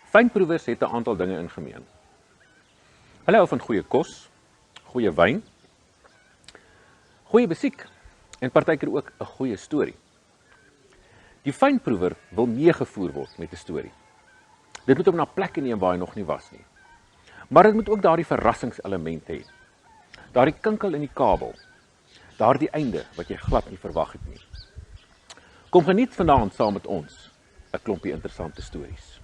Fynproevers het 'n aantal dinge in gemeen. Hulle hou van goeie kos, goeie wyn, goeie musiek en partykeer ook 'n goeie storie. Die fynproewer wil meegevoer word met 'n storie. Dit moet hom na plekke neem waar hy nog nie was nie. Maar dit moet ook daardie verrassingselement hê. Daardie kinkel in die kabel. Daardie einde wat jy glad nie verwag het nie. Kom geniet vanaand saam met ons 'n klompie interessante stories.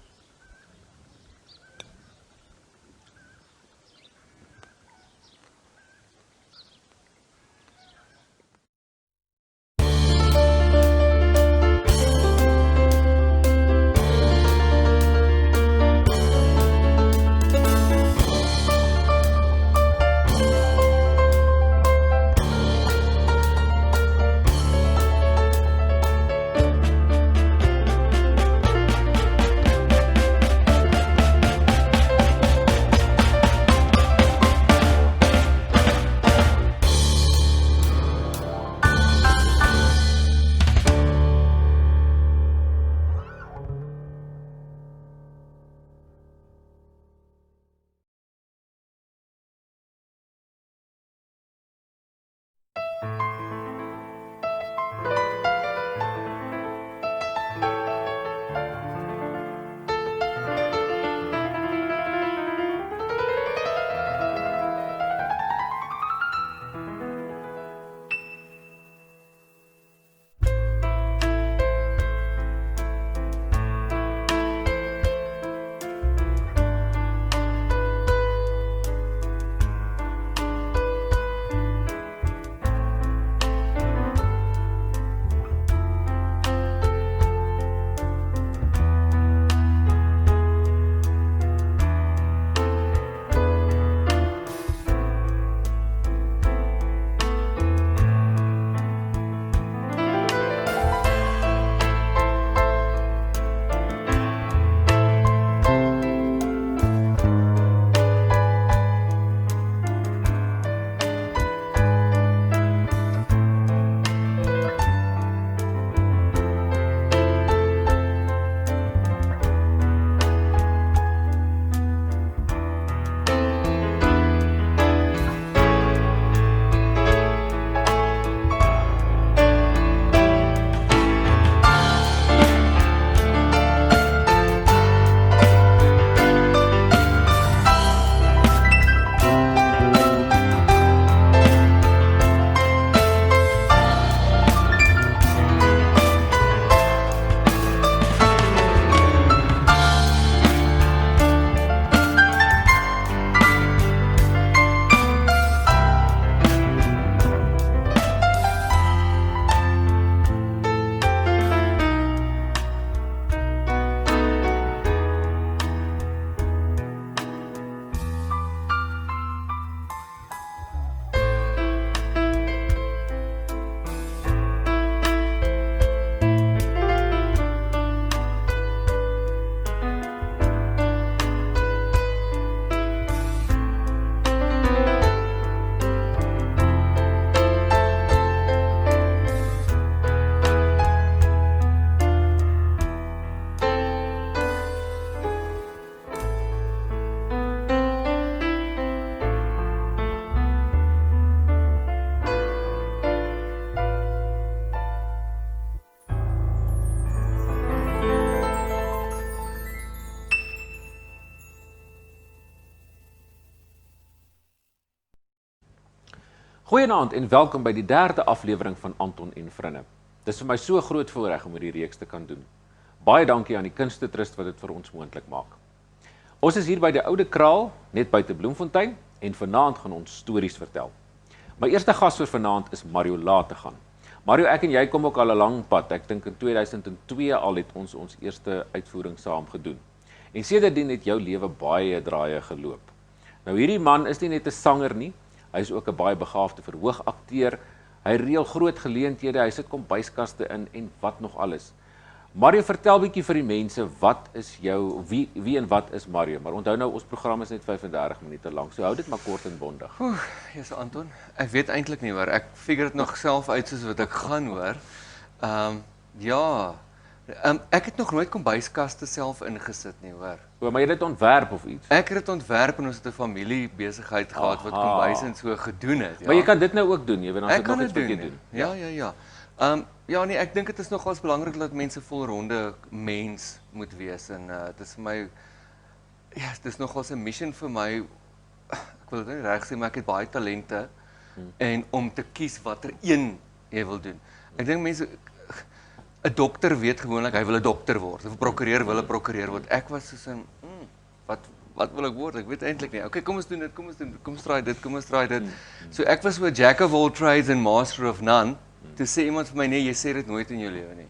Goeienaand en welkom by die derde aflewering van Anton en Vrinne. Dis vir my so groot voorreg om hierdie reeks te kan doen. Baie dankie aan die Kunste Trust wat dit vir ons moontlik maak. Ons is hier by die Oude Kraal, net buite Bloemfontein, en vanaand gaan ons stories vertel. My eerste gas vir vanaand is Mario Lategan. Mario, ek en jy kom ook al 'n lang pad. Ek dink in 2002 al het ons eerste uitvoering saam gedoen. En sedertdien het jou lewe baie draaie geloop. Nou hierdie man is nie net 'n sanger nie, hy is ook 'n baie begaafde verhoogakteur. Hy reël groot geleenthede, hy sit kombuiskaste in en wat nog alles. Mario, vertel bietjie vir die mense, wat is jou, wie en wat is Mario? Maar onthou nou, ons program is net 35 minute lank, so hou dit maar kort en bondig. Jesus Anton, ek weet eintlik nie hoor, ek figure dit nog self uit soos wat ek gaan hoor. Ja, Ek het nog nooit kombuiskaste self ingesit nie, hoor. Maar jy het dit ontwerp of iets? Ek het dit ontwerp en ons het 'n familiebesigheid gehad wat Aha. kombuis en so gedoen het, ja. Maar jy kan dit nou ook doen, jy weet, dan Ek het kan nog iets dit wat jy doen. doen. Ja. Ja nee, ek dink dit is nogals belangrik dat mense 'n volronde mens moet wees en dit is vir my ja, dit is nogals 'n mission vir my. Ek wil dit nie reg sê maar ek het baie talente en om te kies watter een jy wil doen. Ek dink mense 'n dokter weet gewoonlik hy wil 'n dokter word of 'n prokureur wil 'n prokureur word. Ek was soos 'n wat wil ek word? Ek weet eintlik nie. Okay, kom ons doen dit, kom ons try dit. So ek was so 'n jack of all trades and master of none. Toe sê iemand vir my nee, jy sê dit nooit in jou lewe nie.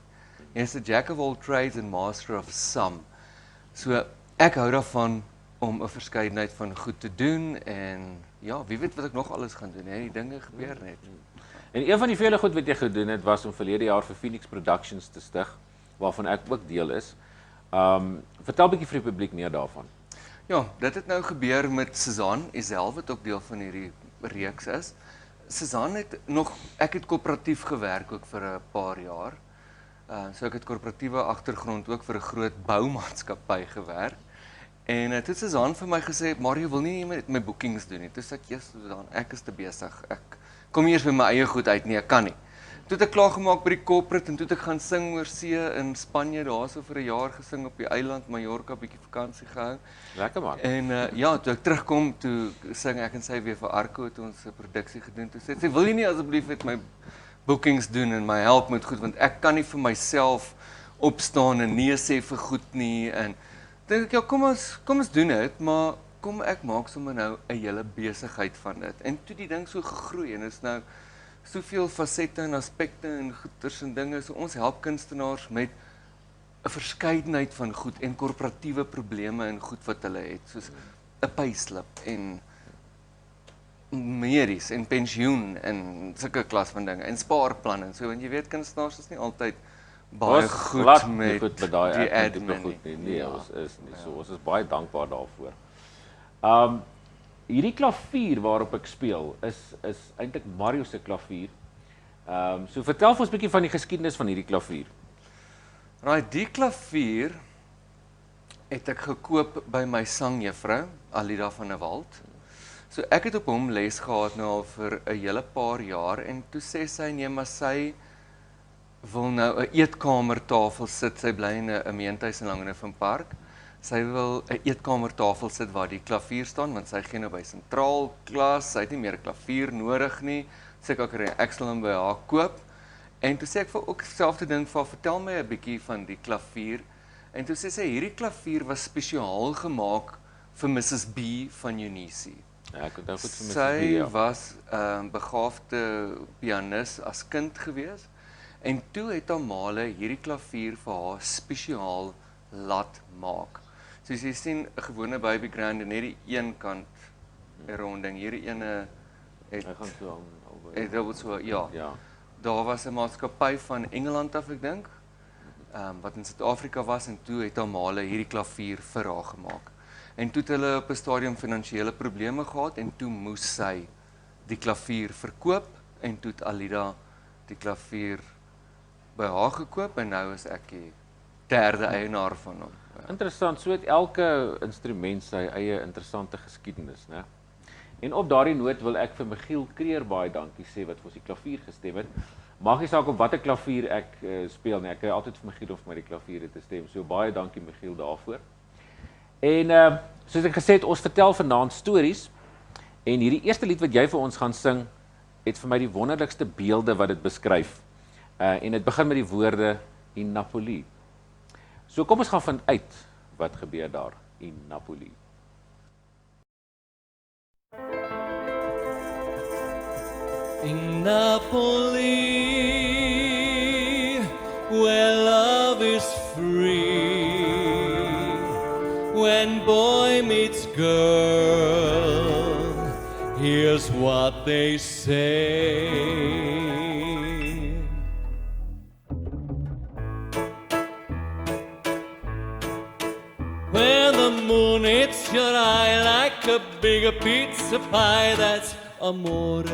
Jy's 'n jack of all trades and master of some. So ek hou daarvan om 'n verskeidenheid van goed te doen en ja, wie weet wat ek nog alles gaan doen, hè? Die dinge gebeur net. En een van die vele goed wat jy gedoen het was om verlede jaar vir Phoenix Productions te stig, waarvan ek ook deel is. Vertel 'n bietjie vir die publiek meer daarvan. Ja, dit het nou gebeur met Suzan Isel wat ook deel van hierdie reeks is. Suzan ek het koöperatief gewerk ook vir 'n paar jaar. So ek het korporatiewe agtergrond ook vir 'n groot boumaatskappy gewerk. En toe het Suzan vir my gesê, "Mario, wil nie met my boekings doen nie." Toe sê ek, "Jesus, Suzan, ek is te besig. Ek kom nie eers met my eie goed uit nie, ek kan nie." Toe het ek klaar gemaak by die corporate en toe het ek gaan sing oor see in Spanje, daarso vir 'n jaar gesing op die eiland Mallorca, bietjie vakansie gehou. Lekker man. En ja, toe ek terugkom, toe sing ek en sy weer vir Arco, toe ons 'n produksie gedoen. Toe sê sy, "Wil jy nie asseblief met my boekings doen en my help met goed, want ek kan nie vir myself opstaan en nee sê vir goed nie." En dink ek, ja, kom ons doen dit, maar kom ek maak sommer nou 'n hele besigheid van dit. En toe die ding so gegroei en is nou soveel fasette en aspekte en goeters en dinge. So ons help kunstenaars met 'n verskeidenheid van goed en korporatiewe probleme en goed wat hulle het, soos 'n payslip en medies en pensioen en sulke klas van dinge en spaarplanne en so, want jy weet kunstenaars is nie altyd baie goed met die admin nie. Nee, ja. Ons is nie so. Ons is baie dankbaar daarvoor. Hierdie klavier waarop ek speel is eintlik Mario se klavier. So vertel vir ons 'n bietjie van die geskiedenis van hierdie klavier. Die klavier het ek gekoop by my sangjuffrou Alida van der Walt. So ek het op hom les gehad nou al vir 'n hele paar jaar en toe sê sy nee, maar sy wil nou 'n eetkamertafel sit. Sy bly in 'n meentuis in Langenevenpark. Sy wil 'n eetkamertafel sit waar die klavier staan, want sy gee nou by sentraal klas. Sy het nie meer 'n klavier nodig nie. Sê ek sal hom by haar koop. En toe sê ek vir ook dieselfde ding vir haar, vertel my 'n bietjie van die klavier. En toe sê sy hierdie klavier was spesiaal gemaak vir Mrs B van Unisie. Ja, ek onthou goed vir Mrs B. Sy was 'n begaafde pianis as kind gewees. En toe het haar maale hierdie klavier vir haar spesiaal laat maak. Soos jy sien 'n gewone baby grand en net die een kant 'n ronding. Hierdie ene het Hy gaan so het so ja. Ja. Daar was 'n maatskappy van Engeland af ek dink. Wat in Suid-Afrika was en toe het haar maale hierdie klavier vir haar gemaak. En toe het hulle op 'n stadium finansiële probleme gehad en toe moes sy die klavier verkoop en toe het Alida die klavier by haar gekoop en nou is ek die derde eienaar van hom. Ja. Interessant, so het elke instrument sy eie interessante geskiedenis, né? En op daardie noot wil ek vir Michiel Kreer baie dankie sê wat vir ons die klavier gestem het. Maak nie saak op watter klavier ek speel nie. Ek kry altyd vir Michiel of my die klavier te stem. So baie dankie Michiel daarvoor. En soos ek gesê het, ons vertel vanaand stories en hierdie eerste lied wat jy vir ons gaan sing het vir my die wonderlikste beelde wat dit beskryf. En dit begin met die woorde in Napoli. So kom ons gaan vind uit wat gebeur daar in Napoli. In Napoli, where love is free, when boy meets girl, here's what they say. When the moon hits your eye like a bigger pizza pie, that's amore.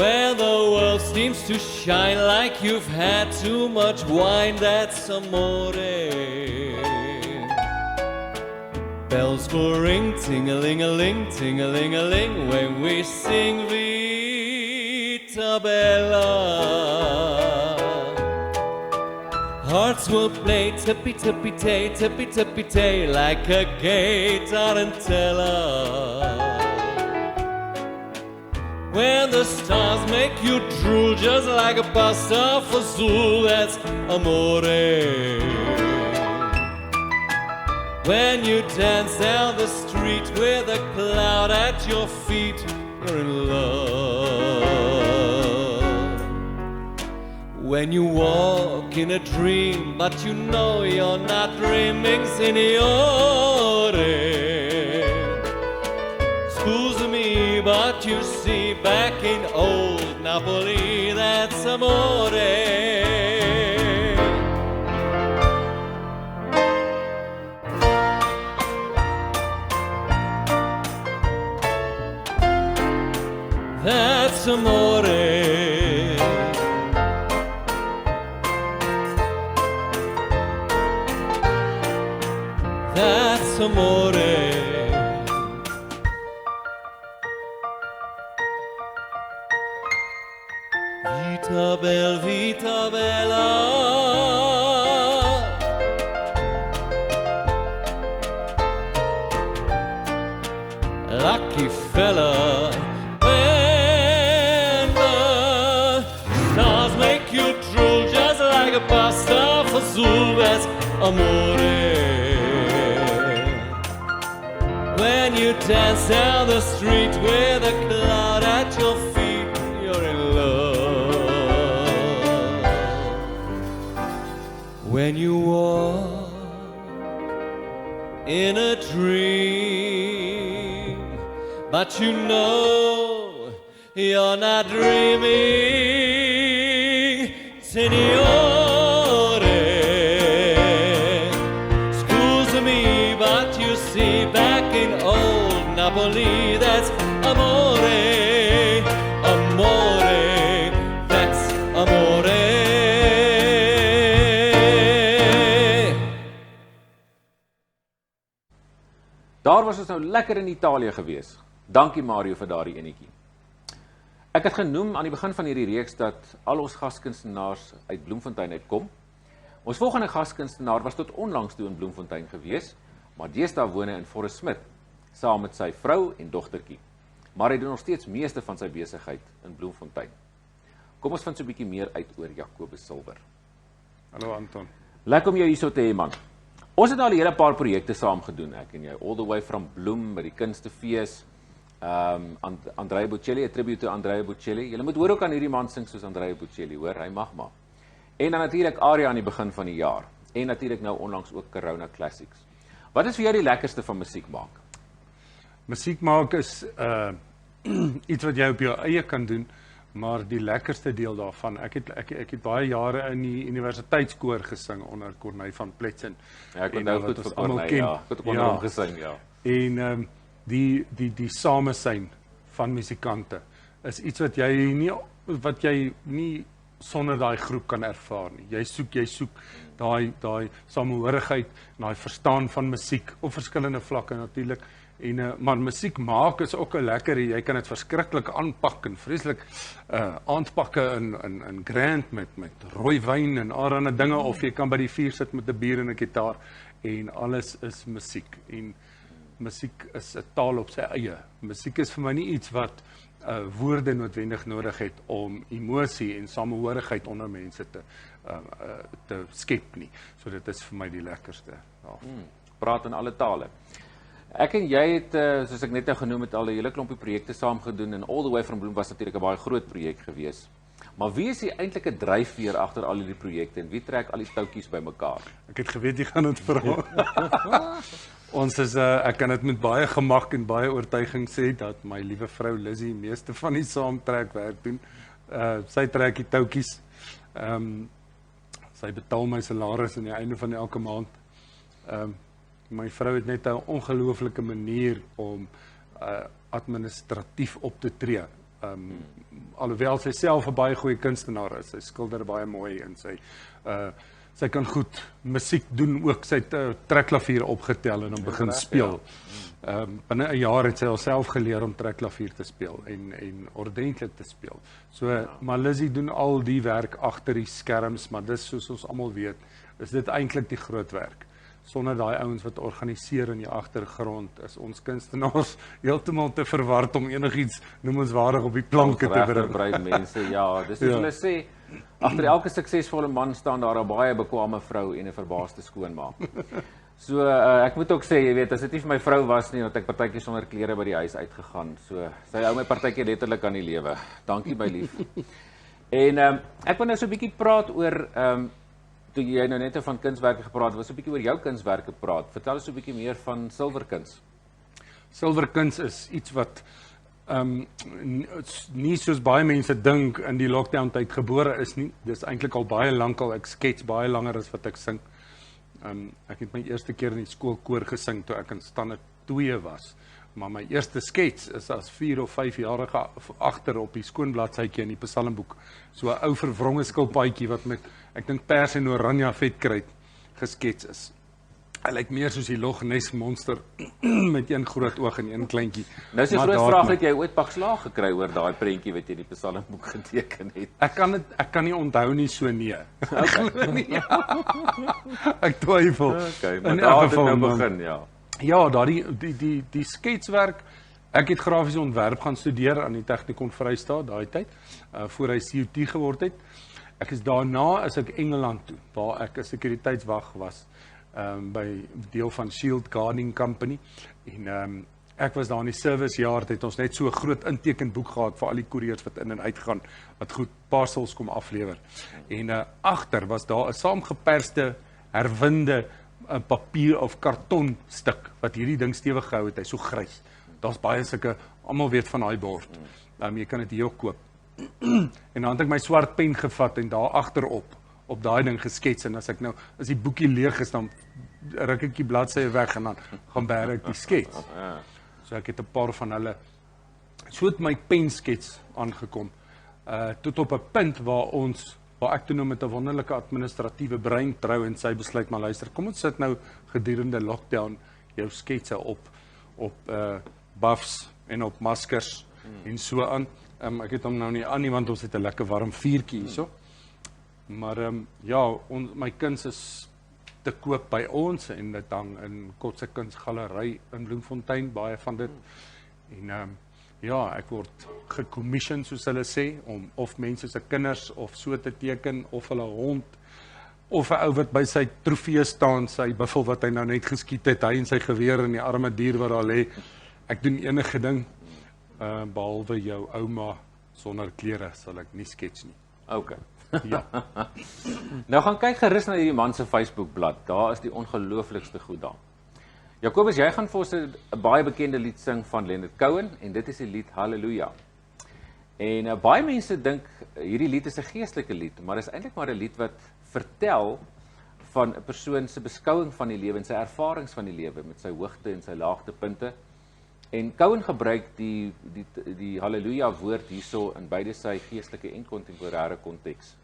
Where the world seems to shine like you've had too much wine, that's amore. Bells will ring, ting-a-ling-a-ling, ting-a-ling-a-ling, when we sing Vita Bella. Hearts will play tippy-tippy-tay, tippy-tippy-tay, like a gay tarantella. When the stars make you drool just like a pasta fazool, that's amore. When you dance down the street with a cloud at your feet, you're in love. When you walk in a dream, but you know you're not dreaming, signore. Scusa me, but you see, back in old Napoli, that's amore. That's amore. That's amore. Vita bella. Lucky fella. When the stars make you drool just like a pasta fazool, that's amore. When you dance down the street with a cloud at your feet, you're in love. When you walk in a dream, but you know you're not dreaming, signore. Scusa me, but you see, back in old Napoli, that's amore, amore, that's amore. Daar was ons nou lekker in Italië gewees. Dankie Mario vir daardie enetjie. Ek het genoem aan die begin van hierdie reeks dat al ons gaskunstenaars uit Bloemfontein uitkom. Ons volgende gaskunstenaar was tot onlangs toe in Bloemfontein gewees, maar deesdae woon hy in Forest Smith, saam met sy vrou en dogtertjie. Maar hy doen nog steeds meeste van sy besigheid in Bloemfontein. Kom ons vind so 'n bietjie meer uit oor Jacobus Silver. Hallo Anton. Lekker om jou hier so te hê, man. Ons het al 'n hele paar projekte saam gedoen, ek en jy, all the way from Bloem by die Kunstefees, Andrea Bocelli, 'n tribute to Andrea Bocelli. Julle moet hoor ook aan hierdie man sing soos Andrea Bocelli, hoor, hy mag maar. En dan natuurlik Aria aan die begin van die jaar. En natuurlik nou onlangs ook Corona Classics. Wat is vir jou die lekkerste van musiek maak? Musiek maak is iets wat jy op jou eie kan doen, maar die lekkerste deel daarvan, ek het baie jare in die universiteitskoor gesing onder Corneille van Pletsen. Ja, ek onthou goed vir Corneille, ja. Ek het onder hom gesing, ja. En die samesyn van musikante is iets wat jy nie sonder daai groep kan ervaar nie. Jy soek daai samehorigheid, daai verstaan van musiek op verskillende vlakke natuurlik. Maar musiek maak is ook 'n lekker, jy kan dit verskriklik aanpak en vreeslik aandpakke in grand met rooi wyn en allerlei dinge, of jy kan by die vuur sit met 'n bier en 'n gitaar en alles is musiek. En musiek is 'n taal op sy eie. Musiek is vir my nie iets wat woorde noodwendig nodig het om emosie en samehorigheid onder mense te skep nie. So dit is vir my die lekkerste. Ja. Praat in alle tale. Ek en jy het, soos ek net nou genoem het, al 'n hele klompie projekte saam gedoen en All the Way from Bloem was natuurlik 'n baie groot projek gewees. Maar wie is die eintlike dryfveer agter al hierdie projekte en wie trek al die toutjies bymekaar? Ek het geweet jy gaan dit vra. Ons is ek kan dit met baie gemak en baie oortuiging sê dat my liewe vrou Lizzie meeste van die saamtrekwerk doen. Sy trek die toutjies. Sy betaal my salaris aan die einde van elke maand. My vrou het net 'n ongelooflike manier om administratief op te tree. Alhoewel sy self 'n baie goeie kunstenaar is, sy skilder baie mooi en sy kan goed musiek doen ook, sy het 'n trekklavier opgetel en hom begin speel. Binne 'n jaar het sy alself geleer om trekklavier te speel en ordentlik te speel. So, maar Lizzie doen al die werk agter die skerms, maar dis soos ons almal weet, is dit eintlik die groot werk. Sonder daai ouens wat organiseer in die agtergrond, is ons kunstenaars heeltemal te verward om enigiets noemenswaardig op die planke te bring. Regterbrein mense, ja, dis soos hulle sê, agter elke suksesvolle man staan daar 'n baie bekwame vrou en 'n verbaasde skoonma. So, ek moet ook sê, jy weet, as dit nie vir my vrou was nie, dat ek partykeer sonder klere by die huis uitgegaan. So, sy hou my partykeer letterlik aan die lewe. Dankie my lief. En ek wil nou so 'n bietjie praat oor toe jy nou net van kunswerke gepraat het, was 'n bietjie oor jou kunswerke praat. Vertel ons so 'n bietjie meer van silwerkuns. Silwerkuns is iets wat nie soos baie mense dink in die lockdown tyd gebore is nie. Dis eintlik al baie lank al, ek skets baie langer as wat ek sing. Ek het my eerste keer in die skoolkoor gesing toe ek in standaard 2 was. Maar my eerste skets is as 4 of 5 jarige agter op die skoonbladsytjie in die psalmboek. So 'n ou verwronge skilpaadjie wat met, ek dink pers en oranje vetkruid geskets is. Hy lyk meer soos die Loch Ness monster met een groot oog en een kleintjie. Nou is die groot vraag, het jy ooit pak slaag gekry oor daai prentjie wat jy in die psalmboek geteken het? Ek kan nie onthou nie, so nee. Ek twyfel. Okay, maar daar het dit nou begin, ja. Ja, die sketswerk, ek het grafiese ontwerp gaan studeer aan die Technikon Vrystaat daai tyd, voor hy CUT geword het. Daarna is ek Engeland toe, waar ek 'n sekuriteitswag was, by deel van Shield Guarding Company, en ek was daar in die servicejaar, het ons net so 'n groot intekenboek gehad vir al die koeriers wat in en uit gaan, wat goed parcels kom aflewer. En agter was daar 'n saamgeperste, herwinde papier of kartonstuk, wat hierdie ding stewig gehou het, hy so grys. Daar's baie sulke, almal weet van daai bord. Jy kan dit hier ook koop. En dan het ek my swart pen gevat en daar agterop, op daai ding geskets, en as die boekie leeg is, dan ruk ek die bladsye weg en dan gaan bær ek die skets. So ek het 'n paar van hulle, so het my penskets aangekom, tot op 'n punt waar ek toe nou met 'n wonderlike administratiewe brein trou en sy besluit, maar luister, kom ons sit nou gedurende lockdown jou sketse op buffs en op maskers en so aan. Ek het hom nou nie aan nie, want ons het 'n lekker warm vuurtjie hierso. Maar my kuns is te koop by ons en dit hang in Kotse Kunsgalery in Bloemfontein, baie van dit. En ek word gecommission, soos hulle sê, om of mense se kinders of so te teken, of hulle hond, of 'n ou wat by sy trofee staan, sy buffel wat hy nou net geskiet het, hy en sy geweer en die arme dier wat daar lê. Ek doen enige ding, behalwe jou ouma sonder klere, sal ek nie skets nie. Okay. Ja. Nou gaan kyk gerus na hierdie man se Facebookblad, daar is die ongelooflikste goed daar. Jacobus, jy gaan vir ons 'n baie bekende lied sing van Leonard Cohen, en dit is die lied Halleluja. En baie mense dink hierdie lied is 'n geestelike lied, maar dit is eintlik maar 'n lied wat vertel van 'n persoon se beskouing van die lewe en sy ervarings van die lewe met sy hoogte en sy laagtepunte. En Cohen gebruik die Halleluja woord hierso in beide sy geestelike en kontemporêre konteks.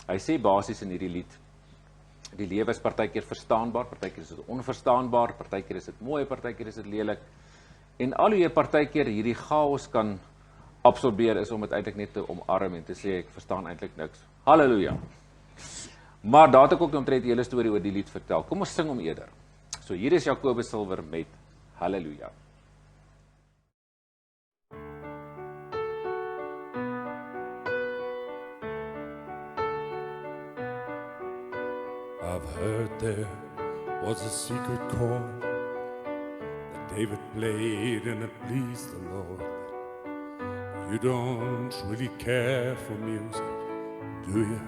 Hy sê basies in hierdie lied, die lewe is partykeer verstaanbaar, partykeer is dit onverstaanbaar, partykeer is dit mooi, partykeer is dit lelik. En al hoe jy partykeer hierdie chaos kan absorbeer, is om dit eintlik net te omarm en te sê, ek verstaan eintlik niks. Halleluja. Maar daar het ek ook omtrent die hele storie oor die lied vertel. Kom ons sing hom eerder. So hier is Jacobus Silver met Halleluja. I've heard there was a secret chord that David played and it pleased the Lord. You don't really care for music, do you?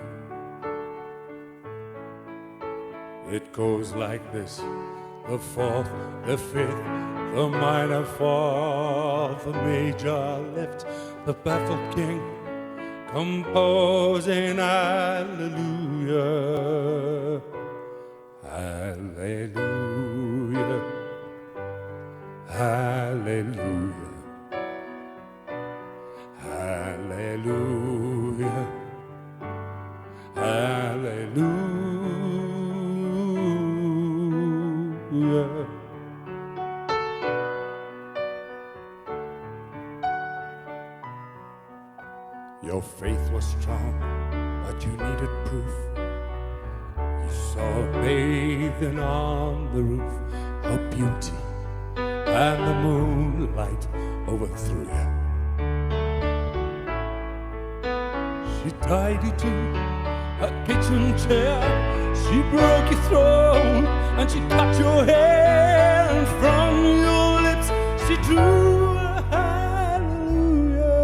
It goes like this: the fourth, the fifth, the minor fall, the major lift, the baffled king composing hallelujah, hallelujah, hallelujah, hallelujah. Your faith was strong, but you needed proof. You saw her bathing on the roof, her beauty and the moonlight overthrew you. She tied you to her kitchen chair, she broke your throne, and she cut your hair, and from your lips she drew a hallelujah,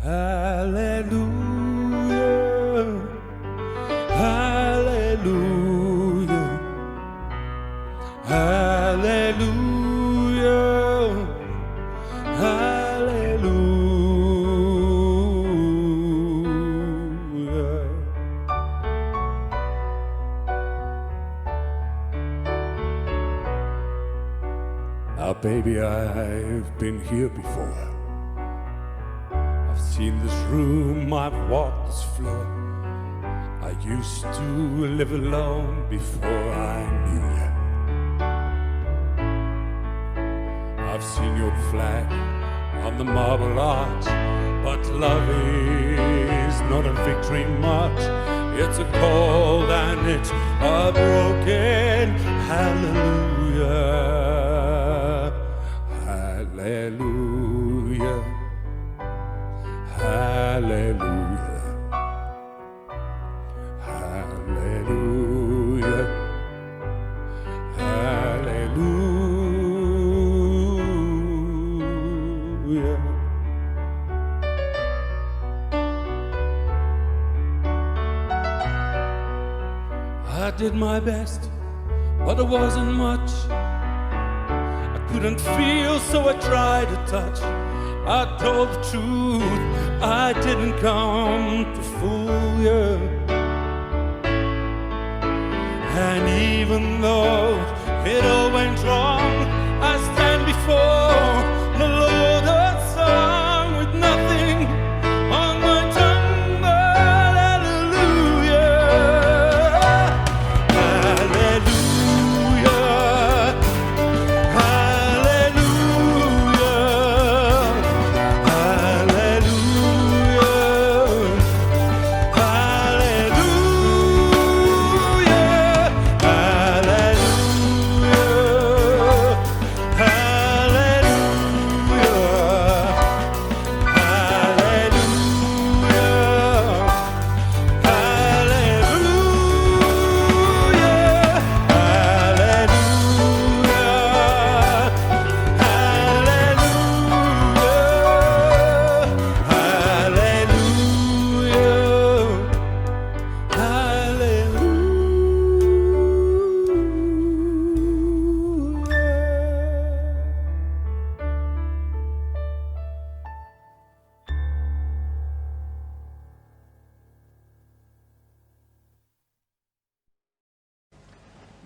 hallelujah, hallelujah, hallelujah, hallelujah. Now, baby, I've been here before. I've seen this room, I've walked this floor. I used to live alone before I knew you. I've seen your flag on the marble arch, but love is not a victory march. It's a cold and it's a broken hallelujah. Hallelujah, hallelujah, hallelujah, hallelujah. I did my best, but it wasn't much. Couldn't feel, so I tried to touch. I told the truth, I didn't come to fool you. And even though it all went wrong, I stand before the Lord of song with nothing on my tongue but hallelujah, hallelujah.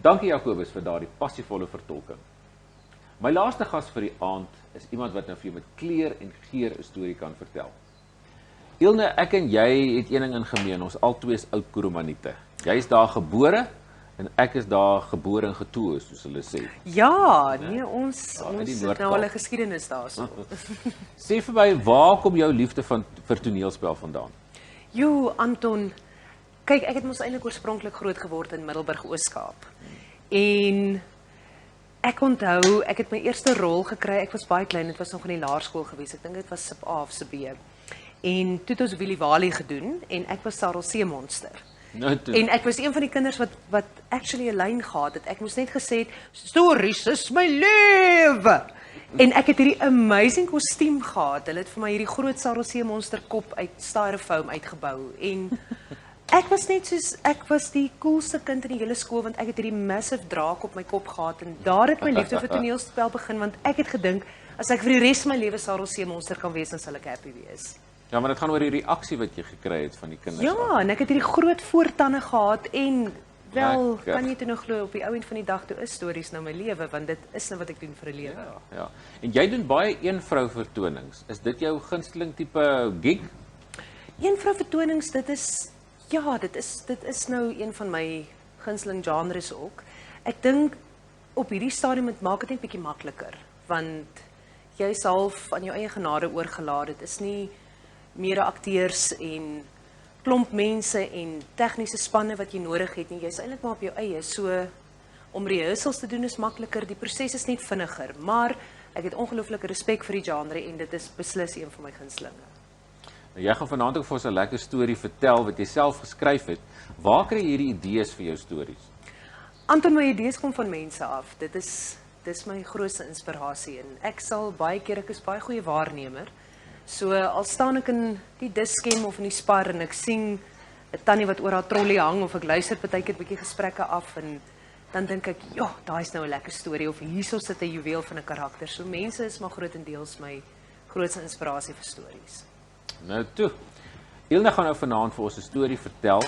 Dankie Jacobus vir daardie passievolle vertolking. My laaste gas vir die aand is iemand wat nou vir jou met kleur en geur 'n storie kan vertel. Ilne, ek en jy het een ding in gemeen, ons albei is oud Koromaniete. Jy is daar gebore en ek is daar gebore en getoe, soos hulle sê. Ja, nee, ons in die het Noord-Kaap. nou al 'n geskiedenis daarso. Sê vir my, waar kom jou liefde vir toneelspel vandaan? Jo, Anton, kyk, ek het mos eintlik oorspronklik groot geword in Middelburg Oos-Kaap. En ek onthou, ek het my eerste rol gekry, ek was baie klein, dit was nog in die laerskool gewees, ek dink dit was sub A of sub B. En toe het ons Willie Wally gedoen, en ek was Sarel Seemonster. Nou toe. En ek was een van die kinders wat actually 'n lyn gehad het. Ek moes net gesê het, stories is my lewe. En ek het hierdie amazing kostuum gehad. Hulle het vir my hierdie groot Sarel Seemonster kop uit styrofoam uitgebou. En ek was net soos, ek was die coolste kind in die hele skool, want ek het hierdie massive draak op my kop gehad. En daar het my liefde vir toneelspel begin, want ek het gedink, as ek vir die res van my lewe Sarel Seemonster kan wees, dan sal ek happy wees. Ja, maar dit gaan oor die reaksie wat jy gekry het van die kinders. Ja, en ek het hierdie groot voortande gehad en wel, Lekker. kan jy toe nog glo, op die ou end van die dag toe is stories nou my lewe, want dit is nou wat ek doen vir 'n lewe. Ja. En jy doen baie eenvrou vertonings. Is dit jou gunsteling tipe gig? Eenvrou vertonings, dit is nou een van my gunsteling genres ook. Ek dink op hierdie stadium het maak dit net bietjie makliker, want jy is half aan jou eie genade oorgelaat. Dit is nie meer akteurs en klomp mense en tegniese spanne wat jy nodig het nie. Jy's eintlik maar op jou eie. So om rehearsals te doen is makliker, die proses is net vinniger, maar ek het ongelooflike respek vir die genre en dit is beslis een van my gunstelinge. Nou, jy gaan vanaand ook vir ons 'n lekker storie vertel wat jy self geskryf het. Waar kry jy hierdie idees vir jou stories? Anton, my idees kom van mense af. Dis my grootste inspirasie en ek sal baie keer, ek is baie goeie waarnemer. So al staan ek in die diskem of in die spar en ek sien 'n tannie wat oor haar trolley hang of ek luister partykeer 'n bietjie gesprekke af en dan dink ek, ja, daai is nou 'n lekker storie of hierso sit 'n juweel van 'n karakter. So mense is maar grootendeels my grootste inspirasie vir stories. Nou toe. Ilne gaan nou vanaand vir ons 'n storie vertel.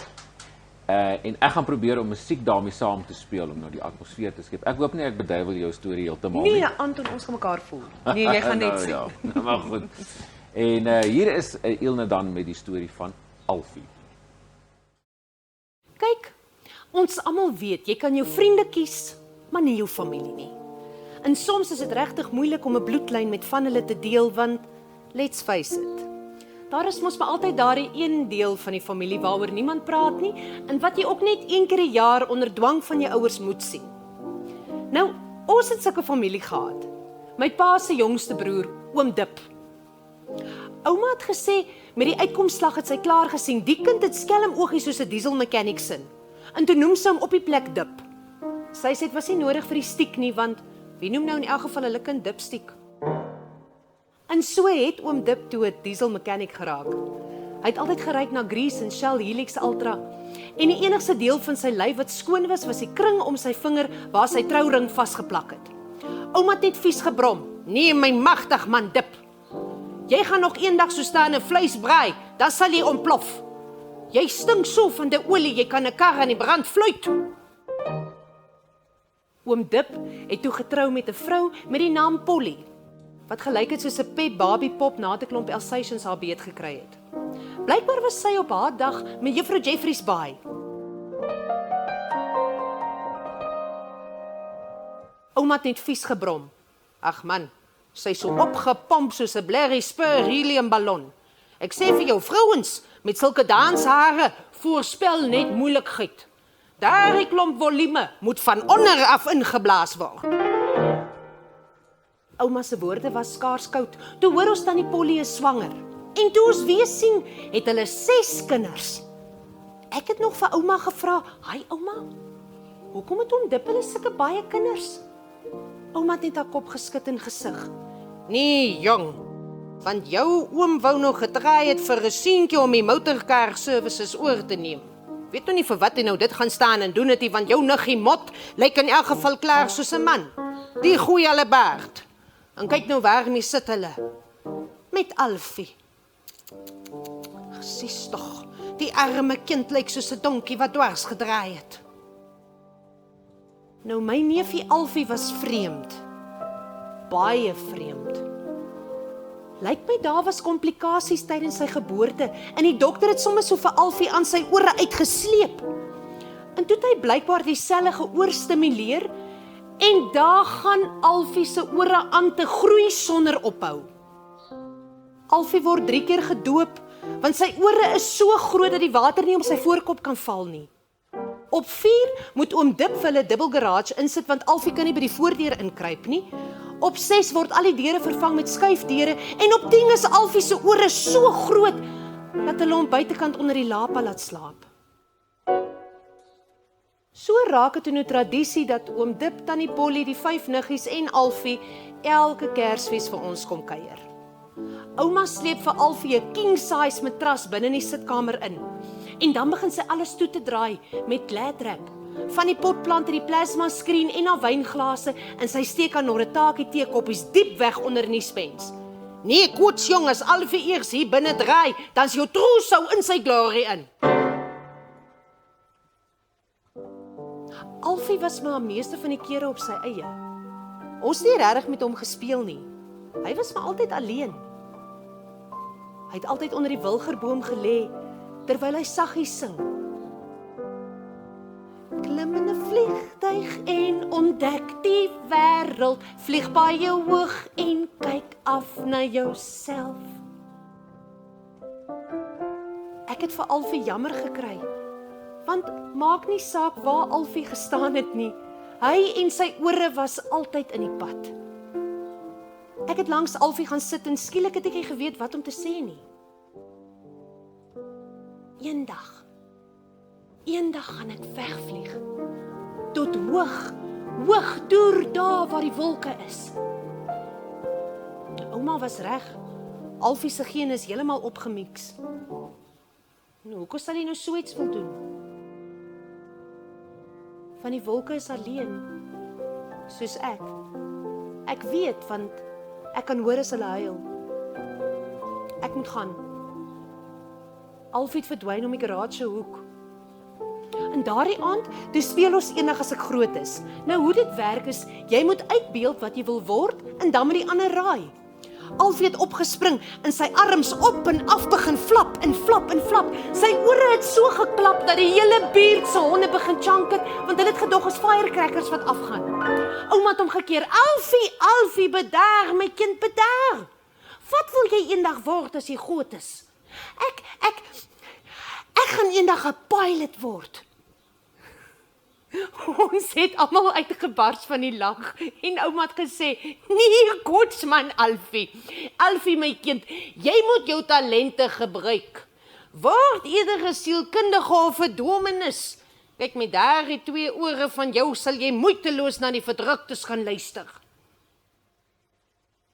En ek gaan probeer om musiek daarmee saam te speel om nou die atmosfeer te skep. Ek hoop nie ek beduiwel jou storie heeltemal nie. Nee, Anton, ons gaan mekaar voel. Nee, jy gaan net sien. Ja, nou maar goed. En hier is Ilne dan met die storie van Alfie. Kyk, ons almal weet, jy kan jou vriende kies, maar nie jou familie nie. En soms is dit regtig moeilik om 'n bloedlyn met van hulle te deel, want let's face it, daar is mos maar altyd daardie een deel van die familie waaroor niemand praat nie, en wat jy ook net een keer 'n jaar onder dwang van jou ouers moet sien. Nou, ons het sulke familie gehad. My pa se jongste broer, oom Dip. Ouma het gesê, met die uitkomslag het sy klaar gesien, die kind het skelm oogies soos 'n diesel mechanic sin. En toe noem sy hom op die plek Dip. Sy sê dit was nie nodig vir die stiek nie, want wie noem nou in elk geval hulle kind Dipstiek? En so het oom Dip toe 'n diesel mechanic geraak. Hy het altyd geryk na Grease en Shell Helix Ultra. En die enigste deel van sy lyf wat skoon was die kring om sy vinger waar sy trouring vasgeplak het. Ouma het net vies gebrom. Nee, my magtig man Dip. Jy gaan nog eendag so staan en vleis braai, dan sal jy ontplof. Jy stink so van die olie, jy kan 'n kar aan die brand vloeit. Oom Dip het toe getrou met 'n vrou met die naam Polly, wat gelyk het soos 'n pep babiepop na 'n klomp Alsatians haar beet gekry het. Blykbaar was sy op haar dag met juffrou Jeffries baai. Ouma het net vies gebrom. Ag man, sy is so opgepomp soos 'n Blairy Spur heliumballon. Ek sê vir jou vrouens met sulke danshare voorspel net moeilikheid. Daardie klomp volume moet van onder af ingeblaas word. Ouma se woorde was skaars koud. Toe hoor ons tannie Polly is swanger. En toe ons weer sien, het hulle 6 kinders. Ek het nog vir ouma gevra, "Hi ouma, hoekom het oom Dip hulle sulke baie kinders?" Ouma het net haar kop geskud en gesig. "Nee, jong, want jou oom wou nog getraai het vir 'n seentjie om die motorcar services oor te neem. Weet nou nie vir wat hy nou dit gaan staan en doen het nie, want jou niggie mot lyk in elk geval klaar soos 'n man. Die goeie hulle baard. En kyk nou waarmee sit hulle. Met Alfie. Sies tog, die arme kind lyk soos 'n donkie wat dwars gedraai het." Nou my neefie Alfie was vreemd. Baie vreemd. Lyk my daar was komplikasies tydens sy geboorte en die dokter het sommer so vir Alfie aan sy ore uitgesleep. En toe het hy blykbaar dieselfde gehoor stimuleer en daar gaan Alfie se ore aan te groei sonder ophou. Alfie word 3 keer gedoop, want sy ore is so groot dat die water nie om sy voorkop kan val nie. Op 4 moet oom Dip vir hulle dubbel garage insit, want Alfie kan nie by die voordeur inkruip nie. Op 6 word al die deure vervang met skuifdeure en op 10 is Alfie se ore so groot dat hulle hom buitekant onder die lapa laat slaap. So raak dit nou tradisie dat oom Dip, tannie Polly, die 5 niggies en Alfie elke Kersfees vir ons kom kuier. Ouma sleep vir Alfie 'n king size matras binne in die sitkamer in. En dan begin sy alles toe te draai met glad wrap. Van die potplante, die plasma skreen en haar wynglase en sy steek aan Noritaki teekoppies diep weg onder in die spens. Nee, koets jong, as Alfie eers hier binne draai, dan is jou trousou in sy glory in. Alfie was maar meeste van die kere op sy eie. Ons het nie regtig met hom gespeel nie. Hy was maar altyd alleen. Hy het altyd onder die wilgerboom gelê terwyl hy saggies sing. Klim in 'n vliegtuig en ontdek die wêreld, vlieg baie hoog en kyk af na jouself. Ek het vir Alfie jammer gekry. Want maak nie saak waar Alfie gestaan het nie. Hy en sy ore was altyd in die pad. Ek het langs Alfie gaan sit en skielik het ek nie geweet wat om te sê nie. Eendag gaan ek wegvlieg. Tot hoog deur daar waar die wolke is. Ouma was reg. Alfie se gene is heeltemal opgemix. Nou, hoekom sal jy nou so iets wil doen? Van die wolke is alleen, soos ek. Ek weet, want ek kan hoor as hulle huil. Ek moet gaan. Alfie het verdwyn om die garage se hoek. En daardie aand, toe speel ons eendag as ek groot is. Nou hoe dit werk is, jy moet uitbeeld wat jy wil word en dan moet die ander raai. Alfie het opgespring en sy arms op en af begin flap en flap en flap. Sy ore het so geklap dat die hele buurt se honde begin chanker, want hulle het gedog as firecrackers wat afgaan. Ouma het hom gekeer, Alfie, bedaar, my kind, bedaar. Wat wil jy eendag word as jy groot is? Ek gaan eendag 'n pilot word. Ons het almal uitgebars van die lag en ouma het gesê, nee, kotsman Alfie. Alfie my kind, jy moet jou talente gebruik. Word eerder 'n sielkundige of 'n dominee. Kyk, met daardie 2 ore van jou sal jy moeiteloos na die verdruktes gaan luister.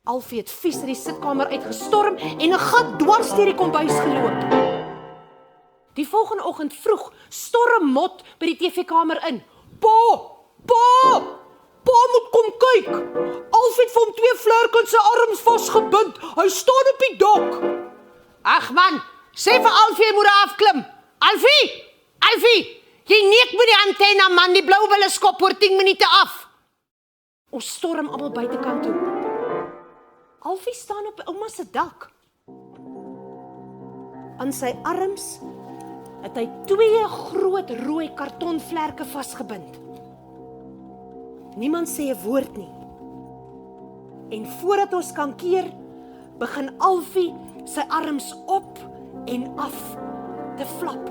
Alfie het vies uit die sitkamer uitgestorm en 'n gat dwars deur die kombuis geloop. Die volgende oggend vroeg storm Mot by die TV-kamer in. Pa moet kom kyk. Alfie het vir hom 2 vlerke in sy arms vasgebind. Hy staan op die dak. Ag man, sê vir Alfie hy moet afklim. Alfie, jy neek met die antenne man, die blou bulle skop oor 10 minute af. Ons storm almal buitekant toe. Alfie staan op ouma se dak. Aan sy arms het hy 2 groot rooi kartonvlerke vasgebind. Niemand sê 'n woord nie. En voordat ons kan keer, begin Alfie sy arms op en af te flap.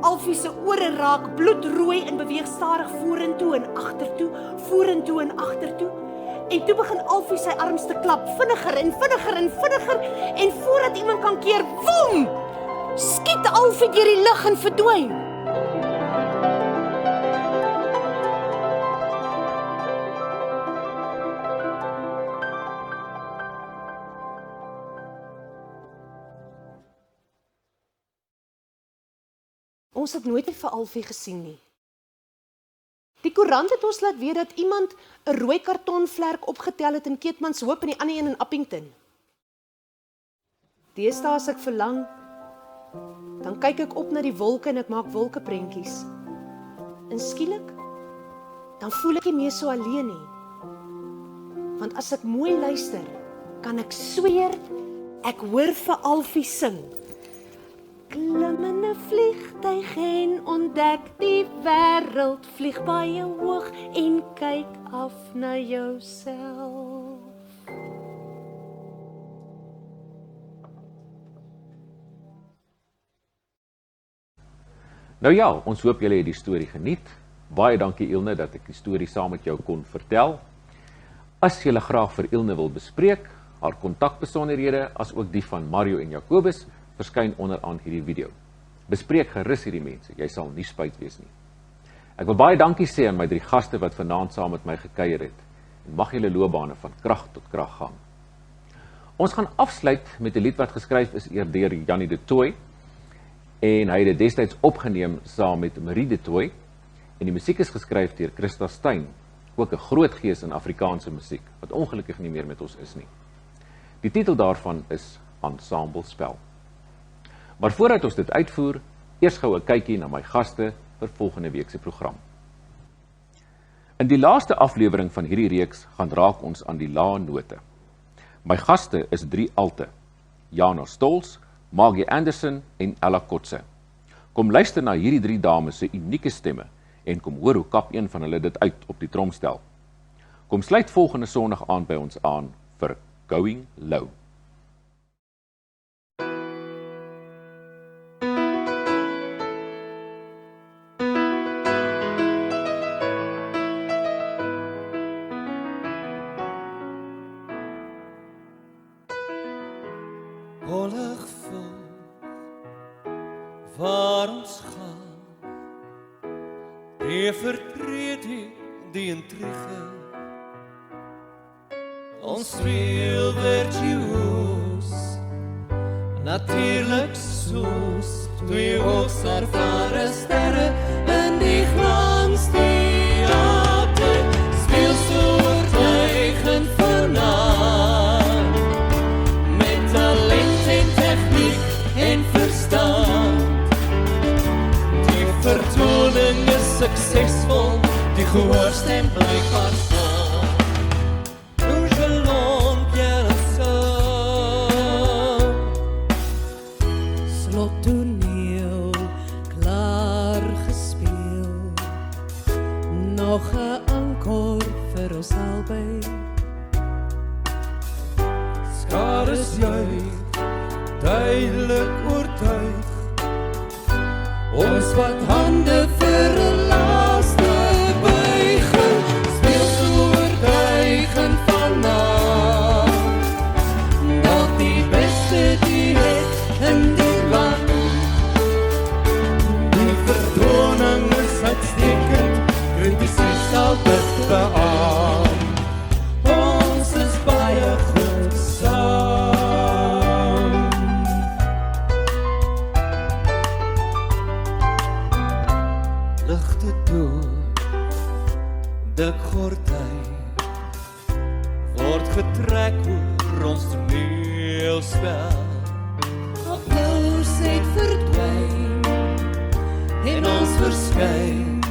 Alfie se ore raak bloedrooi en beweeg stadig vorentoe en agtertoe, vorentoe en agtertoe. En toe begin Alfie sy arms te klap, vinniger en vinniger en vinniger, en voordat iemand kan keer, woem! Skiet Alfie deur die lug en verdwyn. Ons het nooit vir Alfie gesien nie. Die koerant het ons laat weet dat iemand 'n rooi kartonvlerk opgetel het in Keetmanshoop en die ander een in Appington. Deesdae as ek verlang, dan kyk ek op na die wolke en ek maak wolkeprentjies. En skielik, dan voel ek nie meer so alleen nie. Want as ek mooi luister, kan ek sweer, ek hoor vir Alfie sing. Klim in 'n vliegtuig en ontdek die wêreld, vlieg baie hoog en kyk af na jouself. Nou ja, ons hoop julle het die storie geniet. Baie dankie Ilne dat ek die storie saam met jou kon vertel. As julle graag vir Ilne wil bespreek, haar kontakbesonderhede as ook die van Mario en Jacobus verskyn onderaan hierdie video. Bespreek gerus hierdie mense, jy sal nie spyt wees nie. Ek wil baie dankie sê aan my 3 gaste wat vanaand saam met my gekuier het. En mag julle loopbane van krag tot krag gaan. Ons gaan afsluit met 'n lied wat geskryf is deur Jannie de Tooy. En hy het dit destyds opgeneem saam met Marie de Tooy. En die musiek is geskryf deur Christa Stein, ook 'n groot gees in Afrikaanse musiek, wat ongelukkig nie meer met ons is nie. Die titel daarvan is Ensemble Spel. Maar voordat ons dit uitvoer, eers gou 'n kykie na my gaste vir volgende week se program. In die laaste aflewering van hierdie reeks gaan raak ons aan die lae note. My gaste is 3 alte: Jana Stols, Maggie Anderson en Ella Kotse. Kom luister na hierdie 3 dames se unieke stemme en kom hoor hoe kap een van hulle dit uit op die tromstel. Kom sluit volgende Sondag aan by ons aan vir Going Low. Kollig vol waar ons gaan, die vertrede, die intrige, ons speel virtuoos, natuurlijk soos twee hoogs ervare sterre in die glanstheater, speel so oortuigend vanaand, met talent en techniek en verstand. Die vertoning is suksesvol, die gehoorstem blijkbaar staan. Slottoneel, klaar gespeel, nog 'n ankor vir ons albei. Skares juig, duidelik oortuig, ons wat hande vir 'n laaste buiging, speel so oortuigend vanaand, dat die beste die het in die land. Die vertoning is uitstekend, kritici sal dit beaam. Ons is baie goed saam. Ligte dood, dik gordyn, word getrek oor ons toneelspel. Applaus het verdwyn En ons verskyn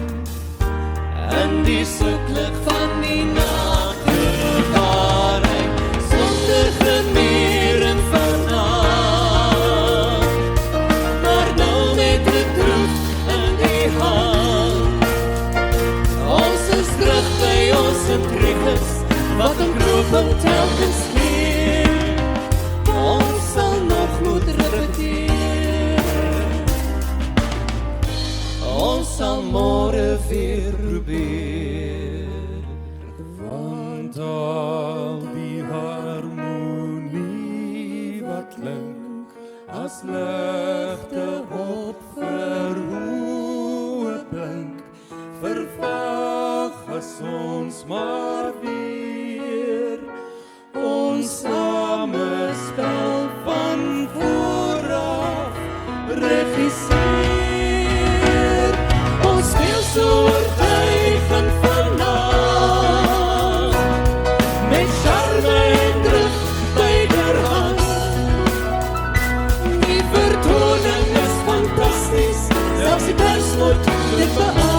in die soeklig van die nagewaarheid, sonder gemeer en vanaand, maar nou met die troef in die hand. Ons is terug by ons intriges, wat een krooping telkens keer, ons sal nog moet repeteer. Ons sal môre weer probeer. Want al die harmonie wat klink as ligte op verhoë blink, vervaag as ons maar weer ons samespel van vooraf regisseer. Ons speel so oortuigend vanaand, met charme en druk byderhand. Die vertoning is fantasties, selfs die pers moet dit beaam.